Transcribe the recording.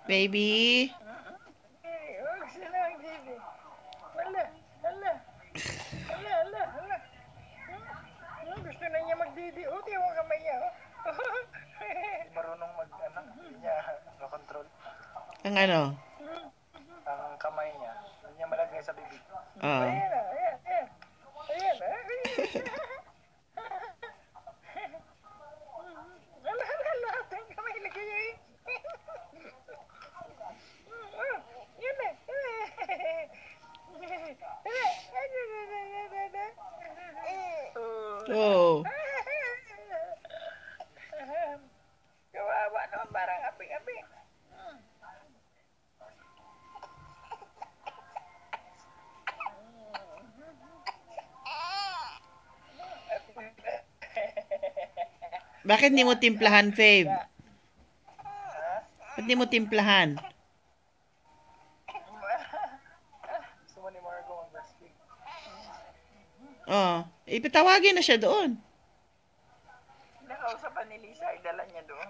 Baby? Eh, huwag sila ang baby. Hala, hala. Hala, hala, hala. Gusto na niya magdidi. O, di mo kamay niya. Marunong hindi niya control Ang ano? ang kamay niya. Hindi niya malagay sa bibig. Oh. Ayan na, ayan, ayan. Ayan na. Hala, hala, lahat ang kamay lagay niya eh. Yan na. Oh. Kawawa naman, parang api-api. Bakit hindi mo timplahan, Fave? Ba't hindi mo timplahan? Gusto mo ni Margo mag-breastfeed? Oh. Ipatawagin na siya doon. Nakausapan ni Lisa, ay dala niya doon.